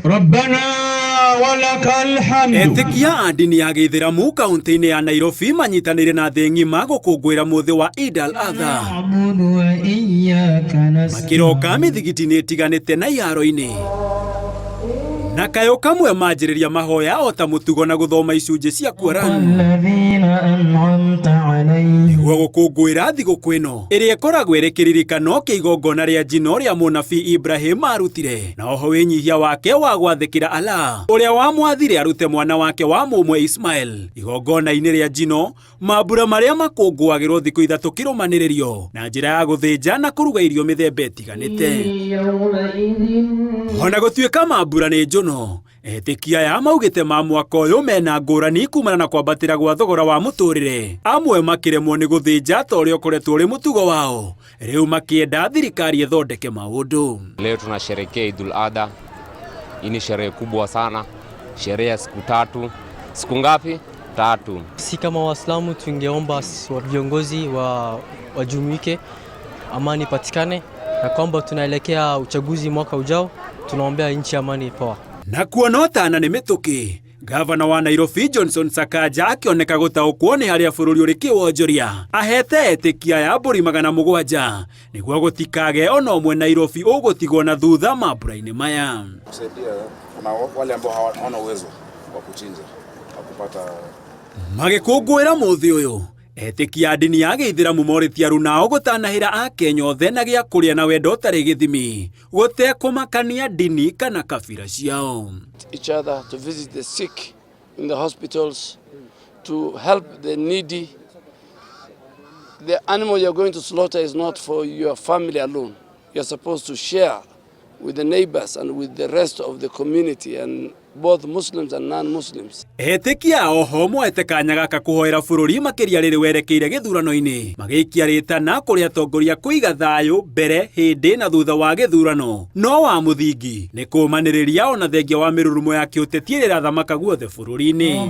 Rabbana walakal hamdu. Etĩkia a ndini ya Gĩithĩramu kaunti-inĩ ya Nairobi manyitanĩire na thĩ ng'ima gũkũngũĩra mũthĩ wa Eid al-Adha, makiroka mĩthigiti-inĩ ĩtiganĩte na iharo-inĩ, na kayo kamwe manjĩrĩria mahoya o ta mũtugo na gũthoma icunjĩ cia Qur'an nĩguo gũkũngũĩra thigũkũ ĩno ĩrĩa ĩkoragwo ĩrĩ kĩririkano kĩa igongona rĩa njino rĩa mũnabii Ibrahim arutire, na oho wĩnyihia wake wa gwathĩkĩra Allah ũrĩa wamwathire arute mwana wake wa mũmwe Ismail. Igongona-inĩ rĩa njino, mambura marĩa makũngũagĩrwo thikũ ithatũ kĩrũmanĩrĩrio na njĩra ya gũthĩnja na kũruga irio mĩthemba ĩtiganĩte. Ona gũtuĩka mambura nĩ njono, etĩkia aya maugĩte ma mwaka ũyũ mena ngũrani kumana na kwambatĩra gwa thogora wa mũtũrĩre, amwe makĩremwo nĩ gũthĩnja ta ũrĩa ũkoretwo ũrĩ mũtugo wao, rĩu makĩenda thirikari ĩthondeke maũndũ. Leo tunasherehekea Eid al-Adha. Hii ni sherehe kubwa sana, sherehe ya siku tatu. Siku ngapi? Tatu. Si kama Waislamu tungeomba viongozi wajumuike, amani patikane, na kwamba tunaelekea uchaguzi mwaka ujao, tunaombea nchi amani poa. Na kuonotana nĩ mĩtũkĩ, gavana wa Nairobi Johnson Sakaja akĩoneka gũtaũkwo nĩ harĩa bũrũri ũrĩ kĩwonjoria, ahete etĩkia ya mbũri 700 nĩguo gũtikage ona ũmwe Nairobi ũgũtigwo na thutha mambura-inĩ maya. Kusaidia na wale ambao hawana uwezo wa kuchinja na kupata. Magĩkũngũĩra mũthĩ ũyũ, etĩkia a ndini ya Gĩithĩramu morĩtie arunao gũtanahĩra a Kenya othe na gĩa kũrĩa na wendo ũtarĩ gĩthimi, gũtekũmakania ndini kana kabira ciao. Each other to visit the sick in the hospitals, to help the needy. The animal you're going to slaughter is not for your family alone. You're supposed to share with the neighbors and with the rest of the community, and both Muslims and non-Muslims. Etĩkia oho moete kanya gaka kũhoera bũrũri makĩria rĩrĩ werekeire gĩthurano-inĩ, magĩikia rĩtana kũrĩ atongoria kũiga thayũ mbere, hĩndĩ na thutha wa gĩthurano, no wa mũthingi nĩ kũmanĩrĩria ona thengia wa mĩrurumo ya kĩũteti ĩrĩa ĩrathamaka guothe bũrũri-inĩ.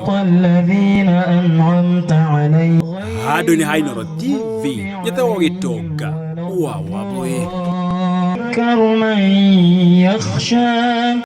Handũ-inĩ ha Inooro TV, njĩtagwo Gĩtonga wa Wambũi.